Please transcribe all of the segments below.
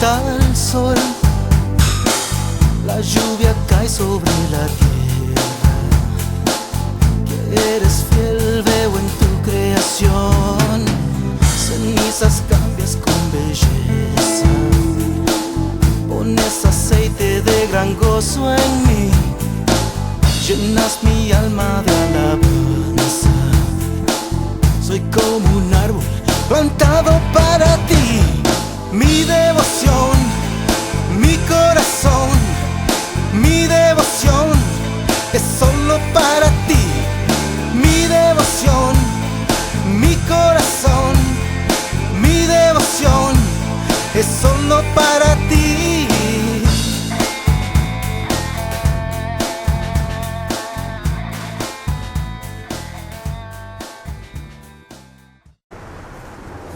levanta el sol, la lluvia cae sobre la tierra. Que eres fiel veo en tu creación, cenizas cambias con belleza. Pones aceite de gran gozo en mí, llenas mi alma de alabanza. Soy como un árbol plantado para ti. Mi devoción, mi corazón, mi devoción es solo para ti. Mi devoción, mi corazón, mi devoción es solo para ti.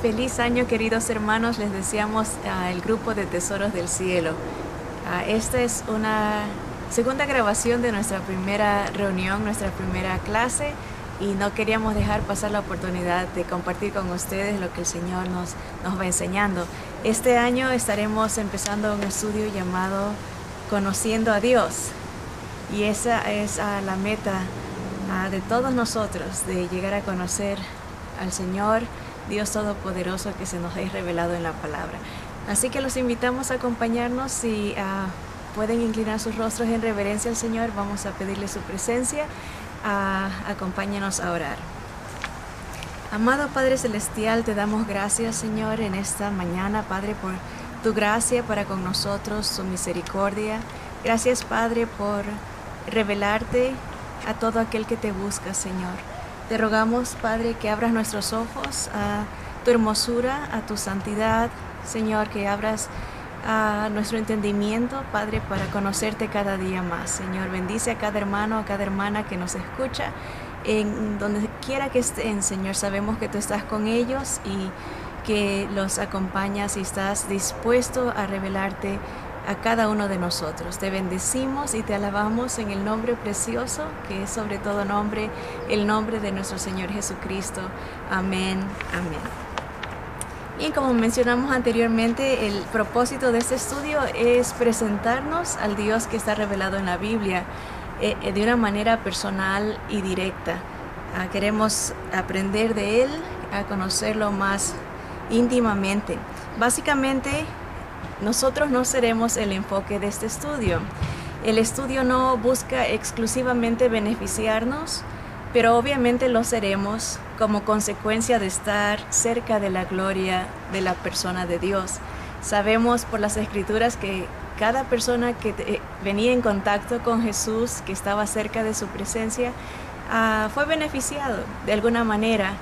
Feliz año, queridos hermanos, les deseamos el grupo de Tesoros del Cielo. Esta es una segunda grabación de nuestra primera reunión, nuestra primera clase, y no queríamos dejar pasar la oportunidad de compartir con ustedes lo que el Señor nos va enseñando. Este año estaremos empezando un estudio llamado Conociendo a Dios, y esa es la meta de todos nosotros, de llegar a conocer al Señor Dios Todopoderoso que se nos ha revelado en la palabra. Así que los invitamos a acompañarnos y pueden inclinar sus rostros en reverencia al Señor. Vamos a pedirle su presencia. Acompáñanos a orar. Amado Padre Celestial, te damos gracias, Señor, en esta mañana, Padre, por tu gracia para con nosotros, tu misericordia. Gracias, Padre, por revelarte a todo aquel que te busca, Señor. Te rogamos, Padre, que abras nuestros ojos a tu hermosura, a tu santidad, Señor, que abras nuestro entendimiento, Padre, para conocerte cada día más. Señor, bendice a cada hermano, a cada hermana que nos escucha, en donde quiera que estén, Señor. Sabemos que tú estás con ellos y que los acompañas y estás dispuesto a revelarte a cada uno de nosotros. Te bendecimos y te alabamos en el nombre precioso, que es sobre todo nombre, el nombre de nuestro Señor Jesucristo. Amén, amén. Bien, como mencionamos anteriormente, el propósito de este estudio es presentarnos al Dios que está revelado en la Biblia de una manera personal y directa. Queremos aprender de Él, a conocerlo más íntimamente. Básicamente, nosotros no seremos el enfoque de este estudio. El estudio no busca exclusivamente beneficiarnos, pero obviamente lo seremos como consecuencia de estar cerca de la gloria de la persona de Dios. Sabemos por las Escrituras que cada persona que venía en contacto con Jesús, que estaba cerca de su presencia, fue beneficiado de alguna manera,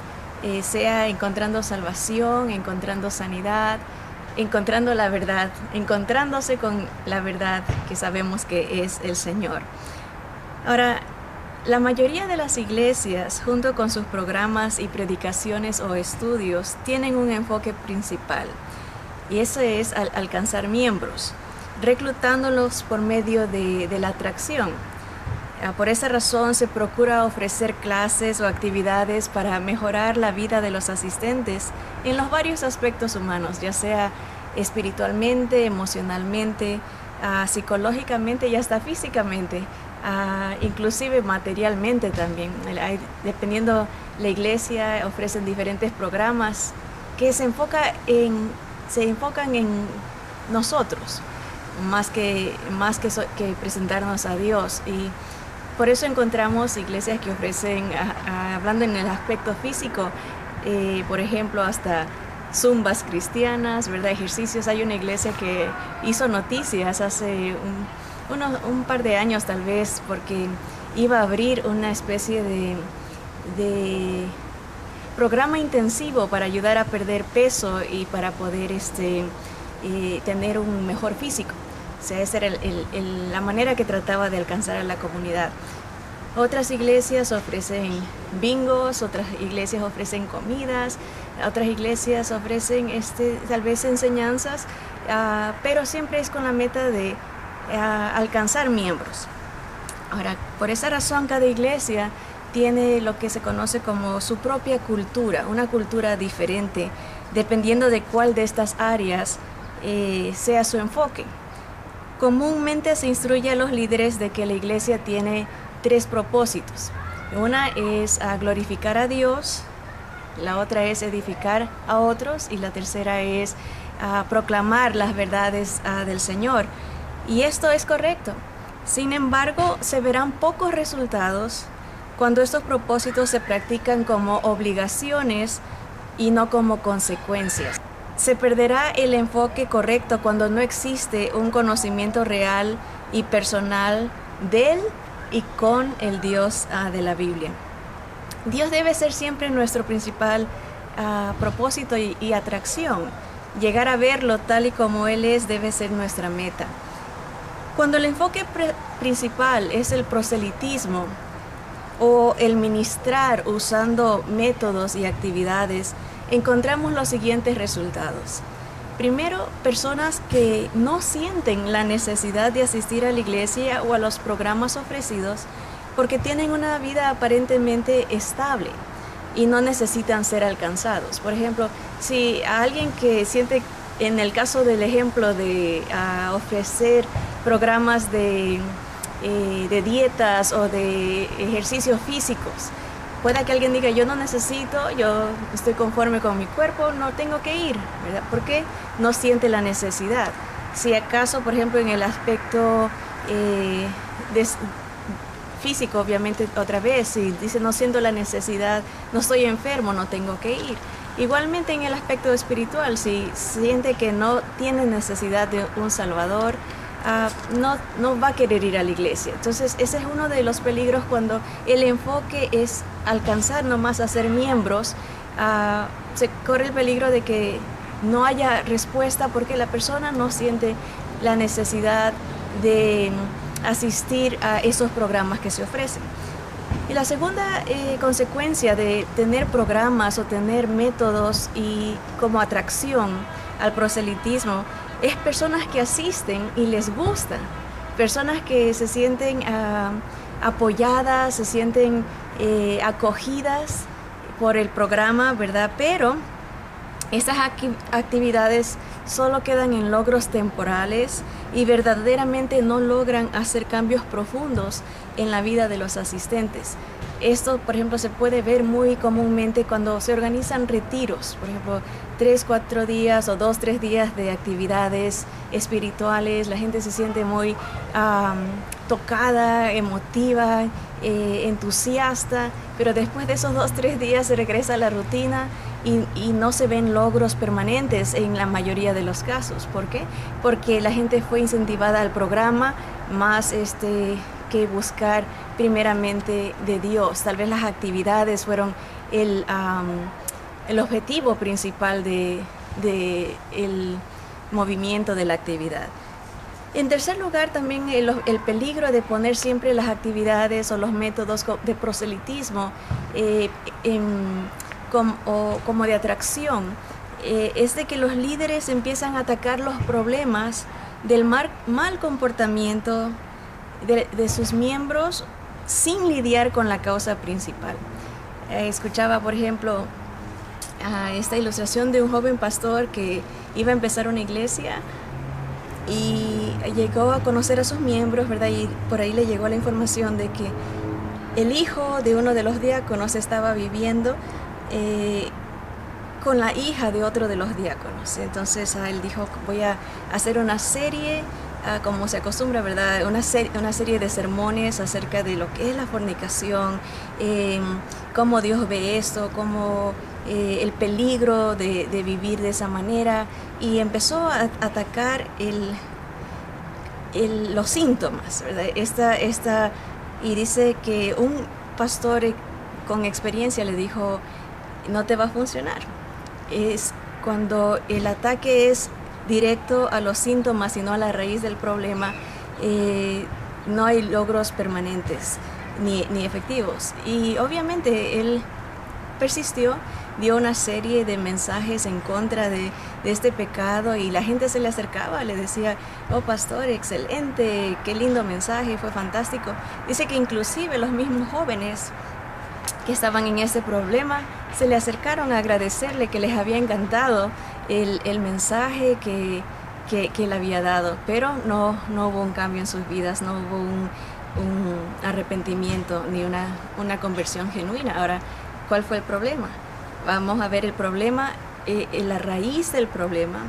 sea encontrando salvación, encontrando sanidad, encontrando la verdad, encontrándose con la verdad que sabemos que es el Señor. Ahora, la mayoría de las iglesias, junto con sus programas y predicaciones o estudios, tienen un enfoque principal, y eso es alcanzar miembros, reclutándolos por medio de la atracción. Por esa razón se procura ofrecer clases o actividades para mejorar la vida de los asistentes en los varios aspectos humanos, ya sea espiritualmente, emocionalmente, psicológicamente y hasta físicamente, inclusive materialmente también. Dependiendo la iglesia, ofrecen diferentes programas que se enfocan en nosotros, más que presentarnos a Dios. Y por eso encontramos iglesias que ofrecen, hablando en el aspecto físico, por ejemplo, hasta zumbas cristianas, ¿verdad? Ejercicios. Hay una iglesia que hizo noticias hace un par de años tal vez, porque iba a abrir una especie de programa intensivo para ayudar a perder peso y para poder tener un mejor físico. O sea, esa era la manera que trataba de alcanzar a la comunidad. Otras iglesias ofrecen bingos, otras iglesias ofrecen comidas, otras iglesias ofrecen tal vez enseñanzas, pero siempre es con la meta de alcanzar miembros. Ahora, por esa razón, cada iglesia tiene lo que se conoce como su propia cultura, una cultura diferente, dependiendo de cuál de estas áreas sea su enfoque. Comúnmente se instruye a los líderes de que la iglesia tiene 3 propósitos. Una es glorificar a Dios, la otra es edificar a otros y la tercera es proclamar las verdades del Señor. Y esto es correcto. Sin embargo, se verán pocos resultados cuando estos propósitos se practican como obligaciones y no como consecuencias. Se perderá el enfoque correcto cuando no existe un conocimiento real y personal del y con el Dios de la Biblia. Dios debe ser siempre nuestro principal propósito y atracción. Llegar a verlo tal y como Él es debe ser nuestra meta. Cuando el enfoque principal es el proselitismo o el ministrar usando métodos y actividades, encontramos los siguientes resultados. Primero, personas que no sienten la necesidad de asistir a la iglesia o a los programas ofrecidos porque tienen una vida aparentemente estable y no necesitan ser alcanzados. Por ejemplo, si a alguien que siente, en el caso del ejemplo de ofrecer programas de dietas o de ejercicios físicos, pueda que alguien diga, yo no necesito, yo estoy conforme con mi cuerpo, no tengo que ir, ¿verdad? Porque no siente la necesidad. Si acaso, por ejemplo, en el aspecto físico, obviamente, otra vez, si dice, no siento la necesidad, no estoy enfermo, no tengo que ir. Igualmente en el aspecto espiritual, si siente que no tiene necesidad de un Salvador, no va a querer ir a la iglesia. Entonces ese es uno de los peligros cuando el enfoque es alcanzar nomás a ser miembros. Se corre el peligro de que no haya respuesta porque la persona no siente la necesidad de asistir a esos programas que se ofrecen. Y la segunda consecuencia de tener programas o tener métodos y como atracción al proselitismo es personas que asisten y les gusta, personas que se sienten apoyadas, se sienten acogidas por el programa, ¿verdad? Pero estas actividades solo quedan en logros temporales y verdaderamente no logran hacer cambios profundos en la vida de los asistentes. Esto, por ejemplo, se puede ver muy comúnmente cuando se organizan retiros, por ejemplo, 3-4 días o 2-3 días de actividades espirituales. La gente se siente muy tocada, emotiva, entusiasta, pero después de esos 2-3 días se regresa a la rutina y no se ven logros permanentes en la mayoría de los casos. ¿Por qué? Porque la gente fue incentivada al programa más que buscar primeramente de Dios. Tal vez las actividades fueron el objetivo principal de el movimiento de la actividad. En tercer lugar, también el peligro de poner siempre las actividades o los métodos de proselitismo como de atracción es de que los líderes empiezan a atacar los problemas del mal comportamiento de sus miembros sin lidiar con la causa principal. Escuchaba, por ejemplo, esta ilustración de un joven pastor que iba a empezar una iglesia y llegó a conocer a sus miembros, ¿verdad? Y por ahí le llegó la información de que el hijo de uno de los diáconos estaba viviendo con la hija de otro de los diáconos. Entonces él dijo, voy a hacer una serie, como se acostumbra, ¿verdad? Una serie de sermones acerca de lo que es la fornicación, cómo Dios ve esto, cómo el peligro de vivir de esa manera, y empezó a atacar los síntomas, ¿verdad? Y dice que un pastor con experiencia le dijo, no te va a funcionar. Es cuando el ataque es directo a los síntomas y no a la raíz del problema, no hay logros permanentes ni efectivos. Y obviamente él persistió, dio una serie de mensajes en contra de este pecado, y la gente se le acercaba, le decía, oh pastor, excelente, qué lindo mensaje, fue fantástico. Dice que inclusive los mismos jóvenes que estaban en ese problema se le acercaron a agradecerle que les había encantado el mensaje, que que Él había dado, pero no hubo un cambio en sus vidas, no hubo un arrepentimiento ni una conversión genuina. Ahora, ¿cuál fue el problema? Vamos a ver el problema. La raíz del problema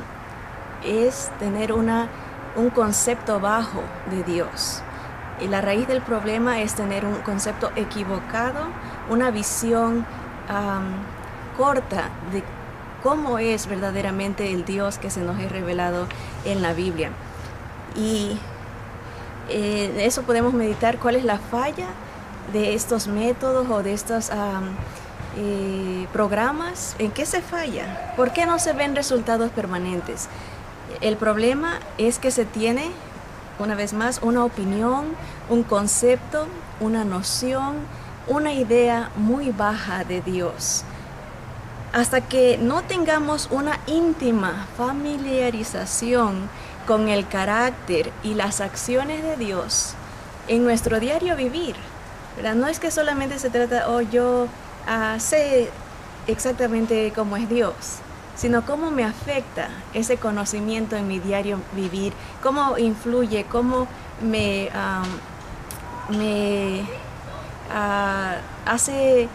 es tener un concepto bajo de Dios. Y la raíz del problema es tener un concepto equivocado, una visión corta de cómo es verdaderamente el Dios que se nos es revelado en la Biblia. Y de eso podemos meditar cuál es la falla de estos métodos o de estos programas. ¿En qué se falla? ¿Por qué no se ven resultados permanentes? El problema es que se tiene, una vez más, una opinión, un concepto, una noción, una idea muy baja de Dios. Hasta que no tengamos una íntima familiarización con el carácter y las acciones de Dios en nuestro diario vivir, ¿verdad? No es que solamente se trata, yo sé exactamente cómo es Dios, sino cómo me afecta ese conocimiento en mi diario vivir, cómo influye, cómo me hace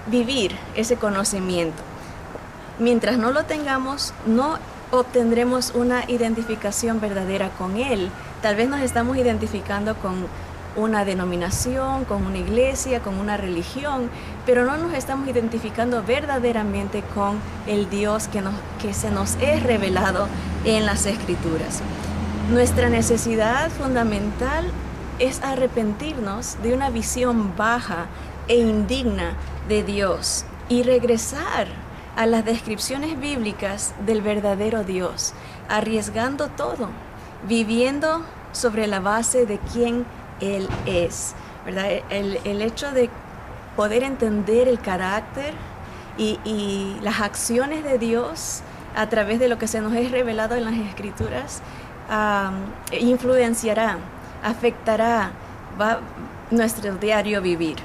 vivir ese conocimiento. Mientras no lo tengamos, no obtendremos una identificación verdadera con Él. Tal vez nos estamos identificando con una denominación, con una iglesia, con una religión, pero no nos estamos identificando verdaderamente con el Dios que se nos es revelado en las Escrituras. Nuestra necesidad fundamental es arrepentirnos de una visión baja e indigna de Dios y regresar a las descripciones bíblicas del verdadero Dios, arriesgando todo, viviendo sobre la base de quién Él es, ¿verdad? El hecho de poder entender el carácter y las acciones de Dios a través de lo que se nos es revelado en las Escrituras influenciará, afectará nuestro diario vivir.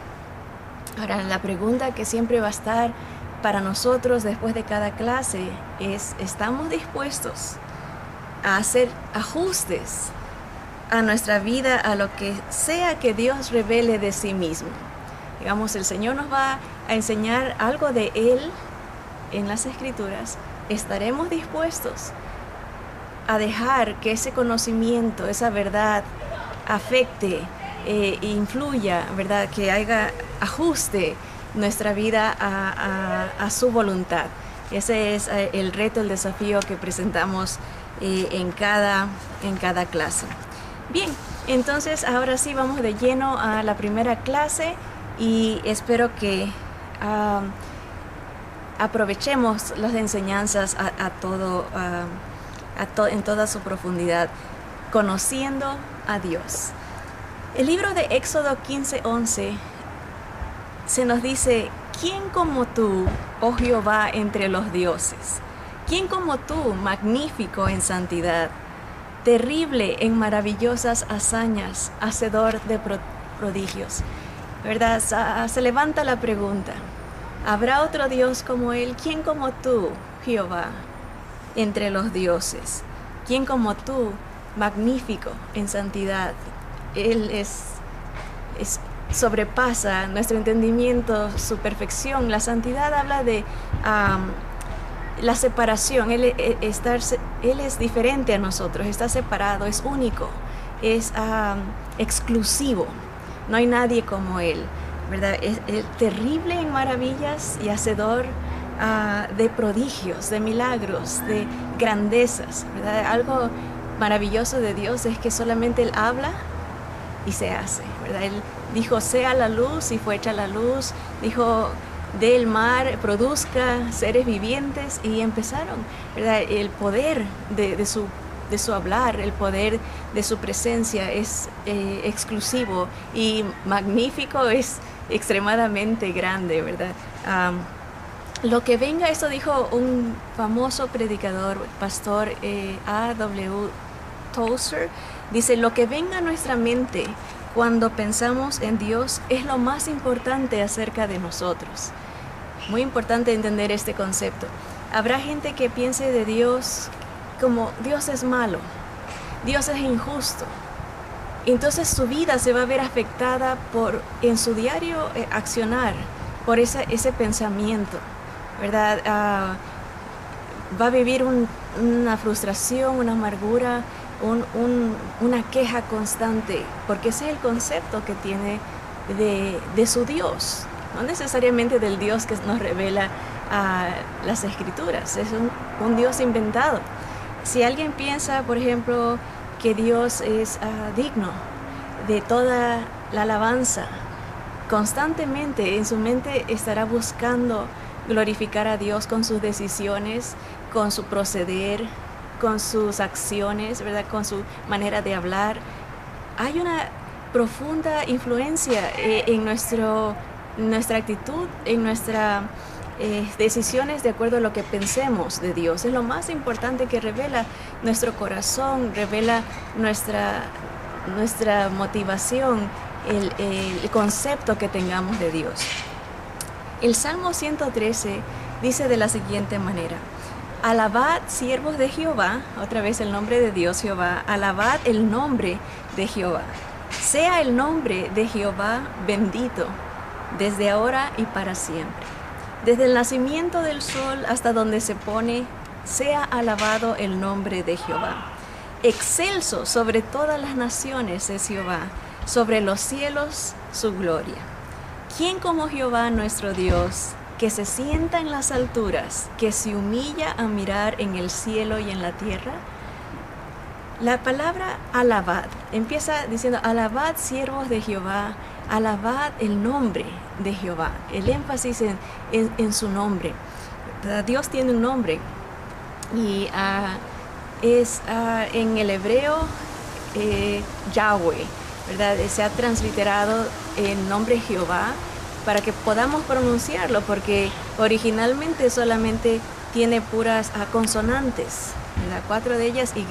Ahora, la pregunta que siempre va a estar para nosotros después de cada clase es: ¿estamos dispuestos a hacer ajustes a nuestra vida, a lo que sea que Dios revele de sí mismo? Digamos, el Señor nos va a enseñar algo de Él en las Escrituras. ¿Estaremos dispuestos a dejar que ese conocimiento, esa verdad, afecte, influya, ¿verdad? Que haga ajuste nuestra vida a su voluntad? Ese es el reto, el desafío que presentamos en cada clase. Bien, entonces ahora sí vamos de lleno a la primera clase y espero que aprovechemos las enseñanzas en toda su profundidad, conociendo a Dios. El libro de Éxodo 15:11 se nos dice: ¿quién como tú, oh Jehová, entre los dioses? ¿Quién como tú, magnífico en santidad, terrible en maravillosas hazañas, hacedor de prodigios? ¿Verdad? Se levanta la pregunta: ¿habrá otro Dios como Él? ¿Quién como tú, Jehová, entre los dioses? ¿Quién como tú, magnífico en santidad? Él sobrepasa nuestro entendimiento, su perfección. La santidad habla de la separación. Él es diferente a nosotros, está separado, es único, es exclusivo. No hay nadie como Él, ¿verdad? Es terrible en maravillas y hacedor de prodigios, de milagros, de grandezas, ¿verdad? Algo maravilloso de Dios es que solamente Él habla y se hace, ¿verdad? Él dijo: sea la luz, y fue hecha la luz. Dijo: del mar produzca seres vivientes, y empezaron, ¿verdad? El poder de su hablar, el poder de su presencia es exclusivo, y magnífico es extremadamente grande, ¿verdad? Lo que venga, esto dijo un famoso predicador, pastor A.W. Tozer, dice: lo que venga a nuestra mente cuando pensamos en Dios es lo más importante acerca de nosotros. Muy importante entender este concepto. Habrá gente que piense de Dios como Dios es malo, Dios es injusto. Entonces su vida se va a ver afectada en su diario accionar por ese pensamiento, ¿verdad? Va a vivir una frustración, una amargura, una queja constante, porque ese es el concepto que tiene de su Dios, no necesariamente del Dios que nos revela las Escrituras, es un Dios inventado. Si alguien piensa, por ejemplo, que Dios es digno de toda la alabanza, constantemente en su mente estará buscando glorificar a Dios con sus decisiones, con su proceder, con sus acciones, ¿verdad? Con su manera de hablar. Hay una profunda influencia en nuestra actitud, en nuestras decisiones de acuerdo a lo que pensemos de Dios. Es lo más importante que revela nuestro corazón, revela nuestra motivación, el concepto que tengamos de Dios. El Salmo 113 dice de la siguiente manera: alabad, siervos de Jehová, otra vez el nombre de Dios Jehová, alabad el nombre de Jehová. Sea el nombre de Jehová bendito, desde ahora y para siempre. Desde el nacimiento del sol hasta donde se pone, sea alabado el nombre de Jehová. Excelso sobre todas las naciones es Jehová, sobre los cielos su gloria. ¿Quién como Jehová nuestro Dios, que se sienta en las alturas, que se humilla a mirar en el cielo y en la tierra? La palabra alabad empieza diciendo: alabad, siervos de Jehová, alabad el nombre de Jehová. El énfasis en su nombre. Dios tiene un nombre y es en el hebreo Yahweh, ¿verdad? Se ha transliterado el nombre Jehová para que podamos pronunciarlo, porque originalmente solamente tiene puras consonantes, ¿verdad? 4 de ellas: Y,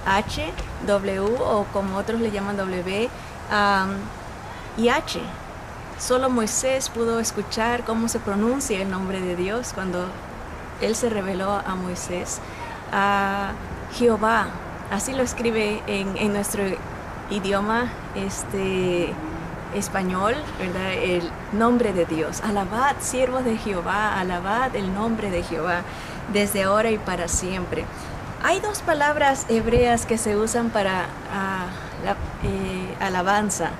H, W, o como otros le llaman W, y H. Solo Moisés pudo escuchar cómo se pronuncia el nombre de Dios cuando él se reveló a Moisés. Jehová, así lo escribe en nuestro idioma español, ¿verdad? El nombre de Dios. Alabad, siervos de Jehová, alabad el nombre de Jehová, desde ahora y para siempre. Hay 2 palabras hebreas que se usan para la alabanza.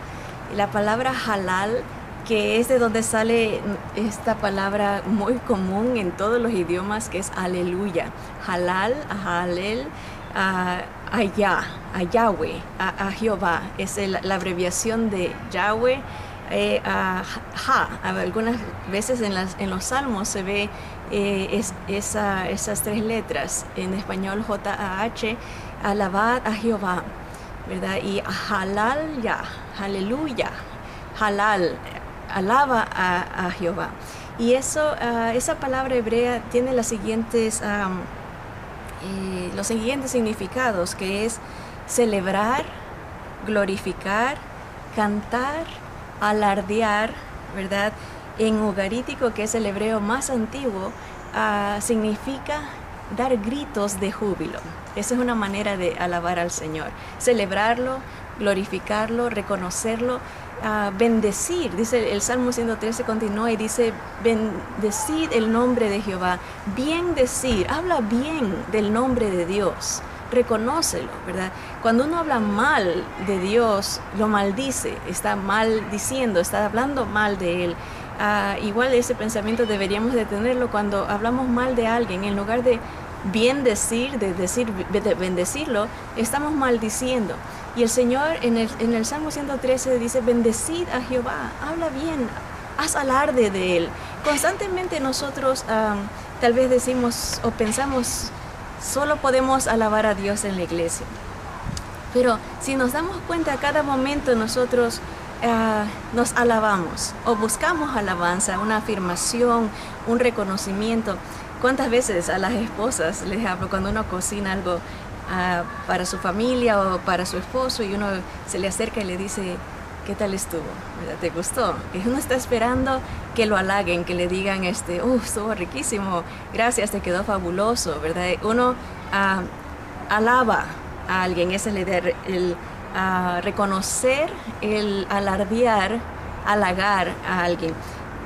La palabra halal, que es de donde sale esta palabra muy común en todos los idiomas, que es aleluya. Halal, halel, a Yahweh, a Jehová. Es la abreviación de Yahweh. Algunas veces en los salmos se ve esas 3 letras, en español J-A-H, alabad a Jehová, ¿verdad? Y halal ya, aleluya, halal, alaba a Jehová. Y esa palabra hebrea tiene los siguientes significados, que es celebrar, glorificar, cantar, alardear, ¿verdad? En ugarítico, que es el hebreo más antiguo, significa dar gritos de júbilo. Esa es una manera de alabar al Señor. Celebrarlo, glorificarlo, reconocerlo, bendecir. Dice el Salmo 113, continúa y dice: bendecid el nombre de Jehová. Bien decir, habla bien del nombre de Dios. Reconócelo, ¿verdad? Cuando uno habla mal de Dios, lo maldice, está maldiciendo, está hablando mal de Él. Igual ese pensamiento deberíamos de tenerlo cuando hablamos mal de alguien. En lugar de de bendecirlo, estamos maldiciendo. Y el Señor en el Salmo 113 dice: bendecid a Jehová, habla bien, haz alarde de Él. Constantemente nosotros tal vez decimos o pensamos: solo podemos alabar a Dios en la iglesia. Pero si nos damos cuenta, a cada momento nosotros nos alabamos o buscamos alabanza, una afirmación, un reconocimiento. ¿Cuántas veces a las esposas les hablo cuando uno cocina algo para su familia o para su esposo, y uno se le acerca y le dice: ¿qué tal estuvo? ¿Verdad? ¿Te gustó? Y uno está esperando que lo halaguen, que le digan, estuvo riquísimo, gracias, te quedó fabuloso, ¿verdad? Uno alaba a alguien, esa es la idea, el reconocer, el alardear, halagar a alguien.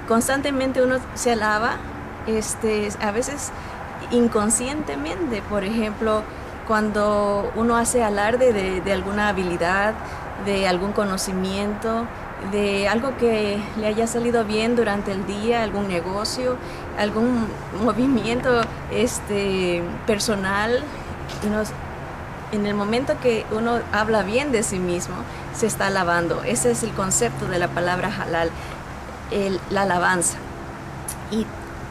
Constantemente uno se alaba, a veces inconscientemente, por ejemplo, cuando uno hace alarde de alguna habilidad, de algún conocimiento, de algo que le haya salido bien durante el día, algún negocio, algún movimiento personal. En el momento que uno habla bien de sí mismo, se está alabando. Ese es el concepto de la palabra halal, la alabanza. Y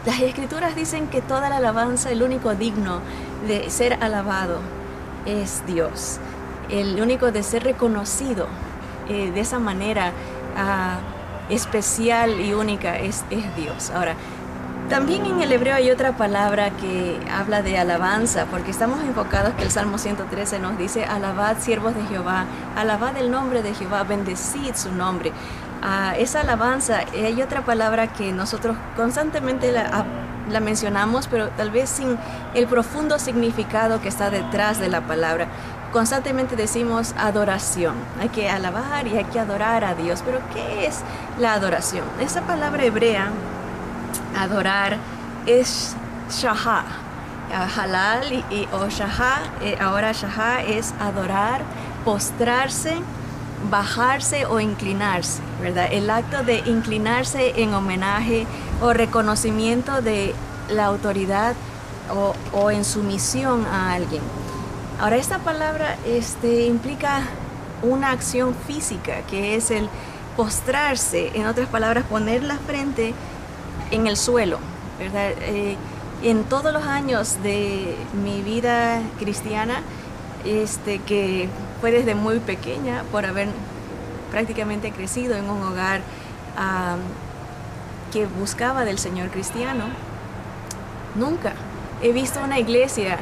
las escrituras dicen que toda la alabanza, el único digno de ser alabado es Dios. El único de ser reconocido de esa manera especial y única es Dios. Ahora, también en el hebreo hay otra palabra que habla de alabanza, porque estamos enfocados que el Salmo 113 nos dice: alabad siervos de Jehová, alabad el nombre de Jehová, bendecid su nombre. Esa alabanza, hay otra palabra que nosotros constantemente la mencionamos, pero tal vez sin el profundo significado que está detrás de la palabra. Constantemente decimos adoración, hay que alabar y hay que adorar a Dios, pero ¿qué es la adoración? Esa palabra hebrea, adorar, es shahá, halal o shahá, ahora shahá es adorar, postrarse, bajarse o inclinarse, ¿verdad? El acto de inclinarse en homenaje o reconocimiento de la autoridad o en sumisión a alguien. Ahora, esta palabra implica una acción física, que es el postrarse, en otras palabras, poner la frente en el suelo, ¿verdad? En todos los años de mi vida cristiana, que fue desde muy pequeña, por haber prácticamente crecido en un hogar que buscaba del Señor cristiano, nunca he visto una iglesia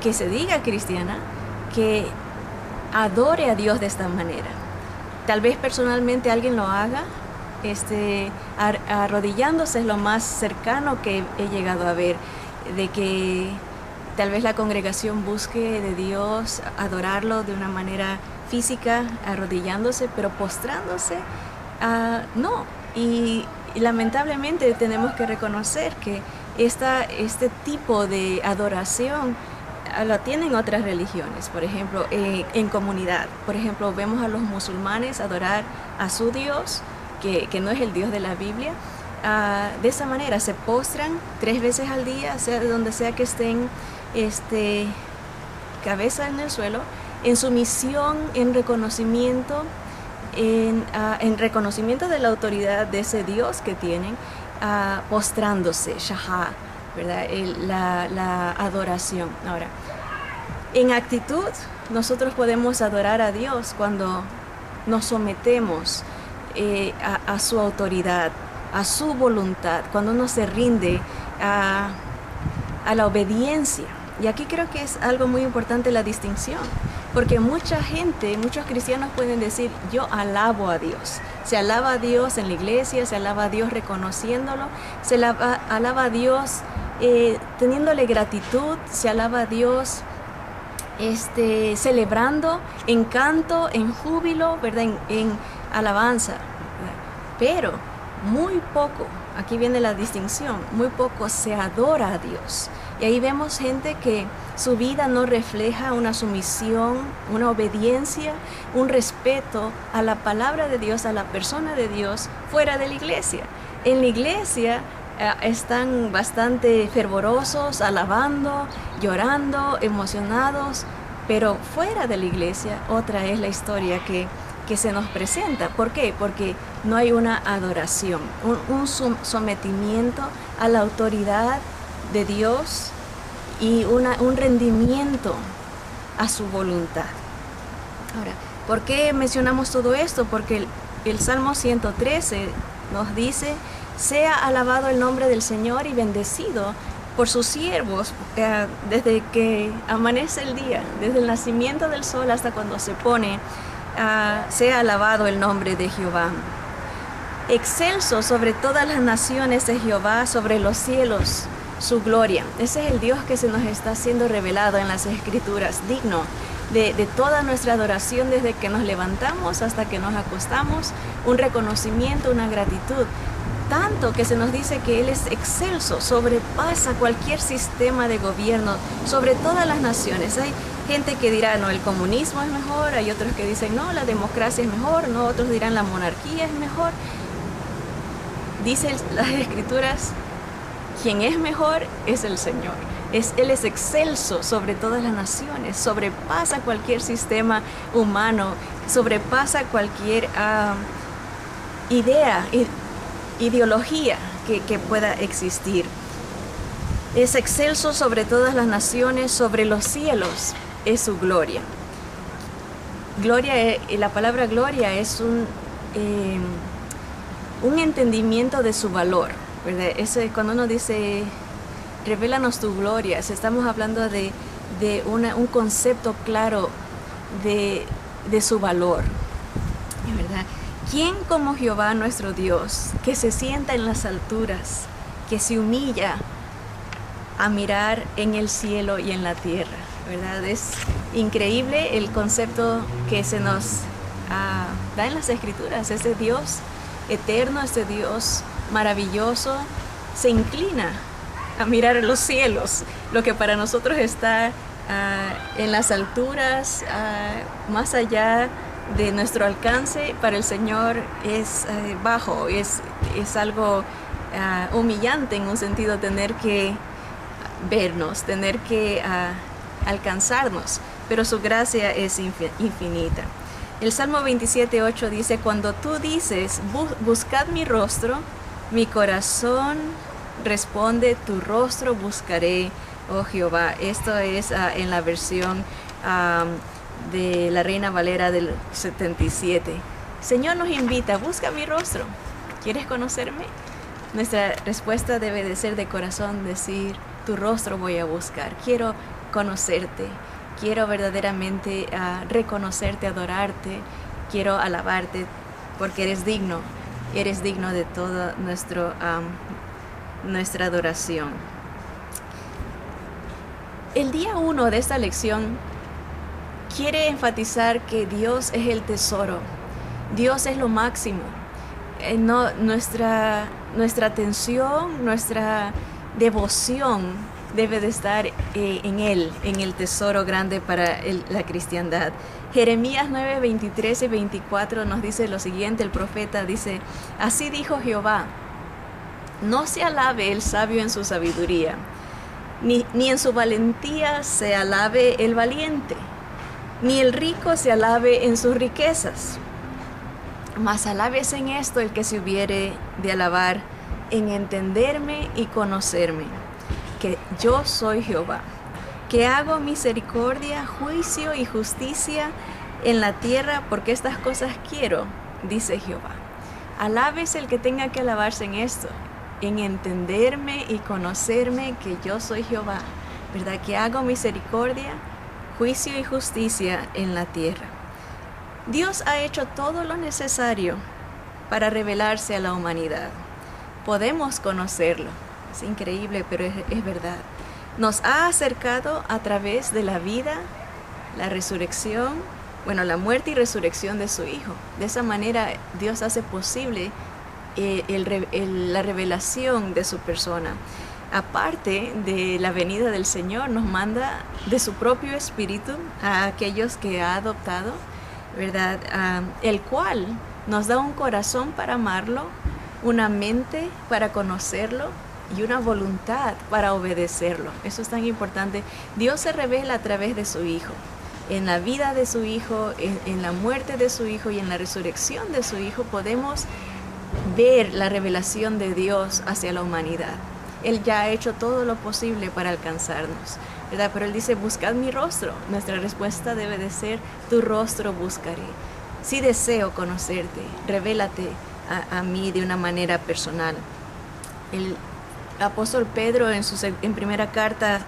que se diga cristiana que adore a Dios de esta manera. Tal vez personalmente alguien lo haga, arrodillándose es lo más cercano que he llegado a ver, de que tal vez la congregación busque de Dios adorarlo de una manera física, arrodillándose, pero postrándose, no. Y lamentablemente tenemos que reconocer que este tipo de adoración lo tienen otras religiones, por ejemplo, en comunidad. Por ejemplo, vemos a los musulmanes adorar a su Dios, que no es el Dios de la Biblia. De esa manera se postran 3 veces al día, sea de donde sea que estén, cabeza en el suelo, en sumisión, en reconocimiento, en reconocimiento de la autoridad de ese Dios que tienen, postrándose, shahá, ¿verdad? La adoración. Ahora, en actitud, nosotros podemos adorar a Dios cuando nos sometemos a su autoridad, a su voluntad, cuando uno se rinde a la obediencia. Y aquí creo que es algo muy importante la distinción, porque mucha gente, muchos cristianos pueden decir: yo alabo a Dios. Se alaba a Dios en la iglesia, se alaba a Dios reconociéndolo, se alaba a Dios teniéndole gratitud, se alaba a Dios celebrando en canto, en júbilo, ¿verdad? En alabanza, ¿verdad? Pero muy poco, aquí viene la distinción, muy poco se adora a Dios. Y ahí vemos gente que su vida no refleja una sumisión, una obediencia, un respeto a la palabra de Dios, a la persona de Dios, fuera de la iglesia. En la iglesia están bastante fervorosos, alabando, llorando, emocionados, pero fuera de la iglesia otra es la historia que se nos presenta. ¿Por qué? Porque no hay una adoración, un sometimiento a la autoridad de Dios y un rendimiento a su voluntad. Ahora, ¿por qué mencionamos todo esto? Porque el Salmo 113 nos dice: sea alabado el nombre del Señor y bendecido por sus siervos desde que amanece el día, desde el nacimiento del sol hasta cuando se pone sea alabado el nombre de Jehová. Excelso sobre todas las naciones de Jehová, sobre los cielos, su gloria. Ese es el Dios que se nos está siendo revelado en las Escrituras, digno de toda nuestra adoración desde que nos levantamos hasta que nos acostamos, un reconocimiento, una gratitud. Tanto que se nos dice que Él es excelso, sobrepasa cualquier sistema de gobierno, sobre todas las naciones. Hay gente que dirá, no, el comunismo es mejor, hay otros que dicen, no, la democracia es mejor, no, otros dirán, la monarquía es mejor. Dicen las Escrituras, quien es mejor es el Señor. Él es excelso sobre todas las naciones, sobrepasa cualquier sistema humano, sobrepasa cualquier ideología que pueda existir. Es excelso sobre todas las naciones, sobre los cielos es su gloria. La palabra gloria es un entendimiento de su valor, ¿verdad? Cuando uno dice, revélanos tu gloria, estamos hablando de un concepto claro de su valor, ¿verdad? ¿Quién como Jehová nuestro Dios, que se sienta en las alturas, que se humilla a mirar en el cielo y en la tierra, ¿verdad? Es increíble el concepto que se nos da en las Escrituras. Ese Dios eterno, este Dios maravilloso, se inclina a mirar los cielos, lo que para nosotros está en las alturas, más allá de nuestro alcance, para el Señor es bajo, es algo humillante en un sentido, tener que vernos, tener que alcanzarnos, pero su gracia es infinita. El Salmo 27:8 dice, cuando tú dices, buscad mi rostro, mi corazón responde, tu rostro buscaré, oh Jehová. Esto es en la versión de la Reina Valera del 77. Señor nos invita, busca mi rostro. ¿Quieres conocerme? Nuestra respuesta debe de ser de corazón, decir, tu rostro voy a buscar. Quiero conocerte. Quiero verdaderamente reconocerte, adorarte. Quiero alabarte porque eres digno de toda nuestra adoración. El día 1 de esta lección quiere enfatizar que Dios es el tesoro. Dios es lo máximo. Nuestra atención, nuestra devoción debe de estar en Él, en el tesoro grande para la cristiandad. Jeremías 9, 23 y 24 nos dice lo siguiente, el profeta dice, así dijo Jehová, no se alabe el sabio en su sabiduría, ni en su valentía se alabe el valiente, ni el rico se alabe en sus riquezas, mas alabes en esto el que se hubiere de alabar, en entenderme y conocerme, que yo soy Jehová, que hago misericordia, juicio y justicia en la tierra, porque estas cosas quiero, dice Jehová. Alabes el que tenga que alabarse en esto, en entenderme y conocerme que yo soy Jehová, ¿verdad? Que hago misericordia, juicio y justicia en la tierra. Dios ha hecho todo lo necesario para revelarse a la humanidad. Podemos conocerlo. Es increíble, pero es verdad. Nos ha acercado a través de la vida, la resurrección, la muerte y resurrección de su Hijo. De esa manera Dios hace posible la revelación de su persona. Aparte de la venida del Señor, nos manda de su propio Espíritu a aquellos que ha adoptado, ¿verdad? El cual nos da un corazón para amarlo, una mente para conocerlo y una voluntad para obedecerlo. Eso es tan importante. Dios se revela a través de su Hijo. En la vida de su Hijo, en la muerte de su Hijo y en la resurrección de su Hijo podemos ver la revelación de Dios hacia la humanidad. Él ya ha hecho todo lo posible para alcanzarnos, ¿verdad? Pero Él dice, buscad mi rostro. Nuestra respuesta debe de ser, tu rostro buscaré. Si deseo conocerte, revélate a mí de una manera personal. El apóstol Pedro en primera carta,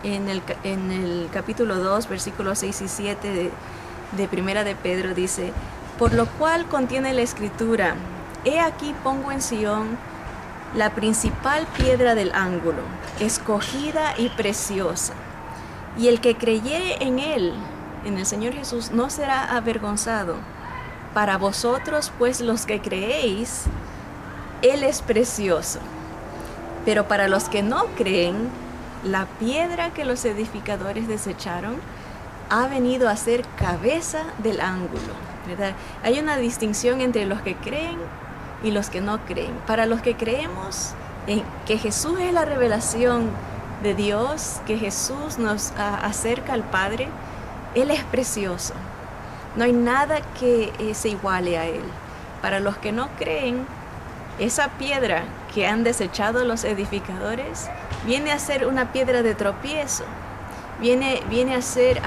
en el capítulo 2, versículos 6 y 7, de Primera de Pedro dice: por lo cual contiene la escritura: he aquí pongo en Sión la principal piedra del ángulo, escogida y preciosa. Y el que creyere en él, en el Señor Jesús, no será avergonzado. Para vosotros, pues, los que creéis, él es precioso. Pero para los que no creen, la piedra que los edificadores desecharon ha venido a ser cabeza del ángulo, ¿verdad? Hay una distinción entre los que creen y los que no creen. Para los que creemos en que Jesús es la revelación de Dios, que Jesús nos acerca al Padre, Él es precioso. No hay nada que se iguale a Él. Para los que no creen, esa piedra que han desechado los edificadores viene a ser una piedra de tropiezo, viene a ser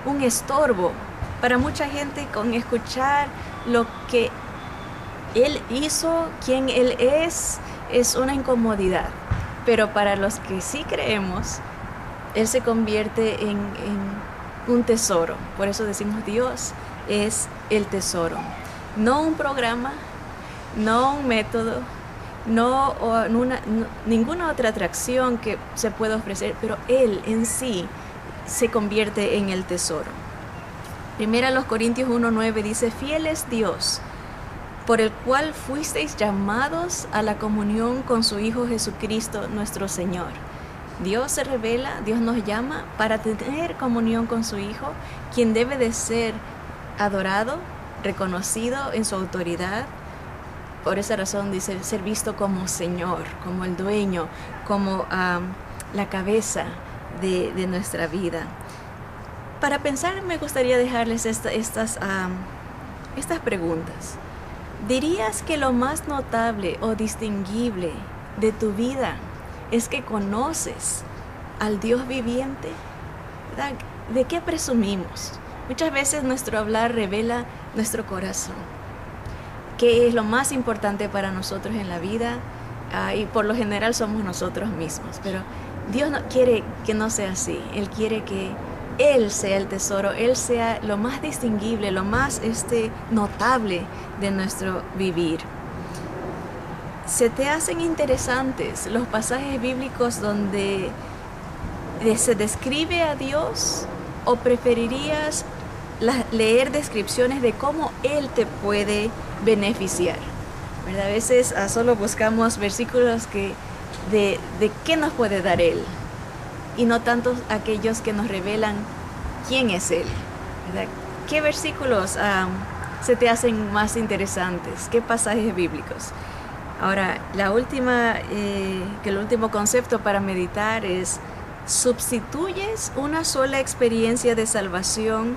un estorbo. Para mucha gente, con escuchar lo que Él hizo, quien Él es una incomodidad. Pero para los que sí creemos, Él se convierte en un tesoro. Por eso decimos Dios es el tesoro. No un programa, no un método, ninguna otra atracción que se pueda ofrecer, pero Él en sí se convierte en el tesoro. Primera los Corintios 1:9 dice: fiel es Dios, por el cual fuisteis llamados a la comunión con su Hijo Jesucristo nuestro Señor. Dios se revela, Dios nos llama para tener comunión con su Hijo, quien debe de ser adorado, reconocido en su autoridad. Por esa razón dice ser visto como Señor, como el dueño, como la cabeza de nuestra vida. Para pensar, me gustaría dejarles estas preguntas. ¿Dirías que lo más notable o distinguible de tu vida es que conoces al Dios viviente? ¿Verdad? ¿De qué presumimos? Muchas veces nuestro hablar revela nuestro corazón. ¿Qué es lo más importante para nosotros en la vida? Y por lo general somos nosotros mismos. Pero Dios no quiere que no sea así. Él quiere que Él sea el tesoro, Él sea lo más distinguible, lo más notable de nuestro vivir. ¿Se te hacen interesantes los pasajes bíblicos donde se describe a Dios, o preferirías leer descripciones de cómo Él te puede beneficiar? ¿Verdad? A veces solo buscamos versículos de qué nos puede dar Él, y no tanto aquellos que nos revelan quién es Él, ¿verdad? ¿Qué versículos se te hacen más interesantes? ¿Qué pasajes bíblicos? Ahora, el último concepto para meditar es: ¿substituyes una sola experiencia de salvación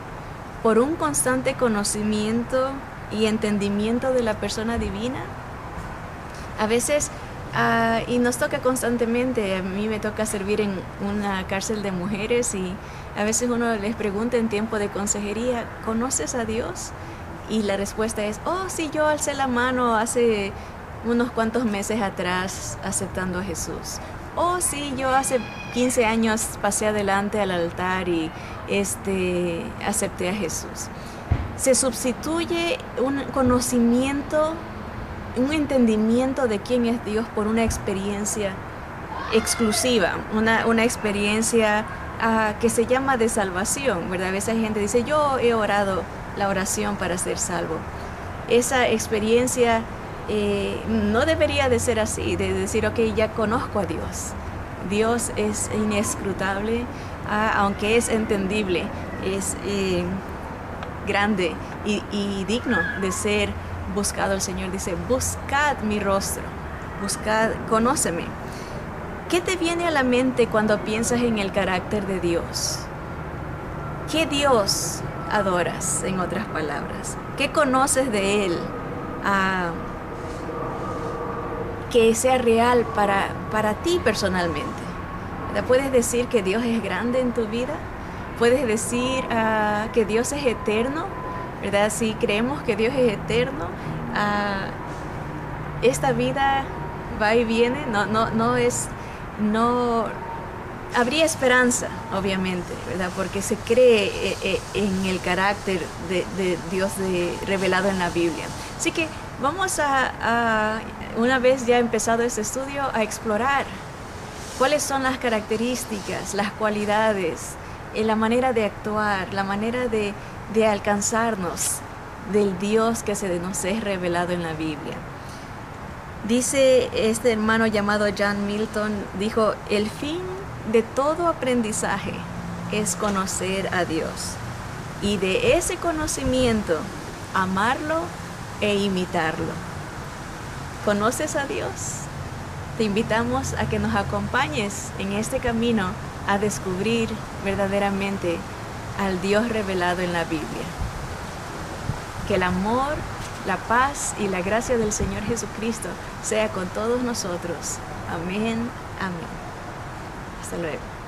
por un constante conocimiento y entendimiento de la persona divina? A veces, y nos toca constantemente. A mí me toca servir en una cárcel de mujeres, y a veces uno les pregunta en tiempo de consejería: ¿conoces a Dios? Y la respuesta es: oh, sí, yo alcé la mano hace unos cuantos meses atrás aceptando a Jesús. Oh, sí, yo hace 15 años pasé adelante al altar y acepté a Jesús. Se sustituye un conocimiento, un entendimiento de quién es Dios por una experiencia exclusiva, una experiencia que se llama de salvación, ¿verdad? A veces hay gente que dice: yo he orado la oración para ser salvo. Esa experiencia no debería de ser así, de decir: ok, ya conozco a Dios. Dios es inescrutable, aunque es entendible, es grande y digno de ser buscado. El Señor dice: buscad mi rostro, buscad, conóceme. ¿Qué te viene a la mente cuando piensas en el carácter de Dios? ¿Qué Dios adoras, en otras palabras? ¿Qué conoces de Él que sea real para ti personalmente? ¿Verdad? ¿Puedes decir que Dios es grande en tu vida? ¿Puedes decir que Dios es eterno? ¿Verdad? Si creemos que Dios es eterno, esta vida va y viene, no habría esperanza, obviamente, ¿verdad? Porque se cree en el carácter de Dios revelado en la Biblia. Así que vamos una vez ya empezado este estudio, a explorar cuáles son las características, las cualidades, la manera de actuar, la manera de alcanzarnos del Dios que se nos es revelado en la Biblia. Dice este hermano llamado John Milton, dijo: el fin de todo aprendizaje es conocer a Dios, y de ese conocimiento amarlo e imitarlo. ¿Conoces a Dios? Te invitamos a que nos acompañes en este camino a descubrir verdaderamente al Dios revelado en la Biblia. Que el amor, la paz y la gracia del Señor Jesucristo sea con todos nosotros. Amén, amén. Hasta luego.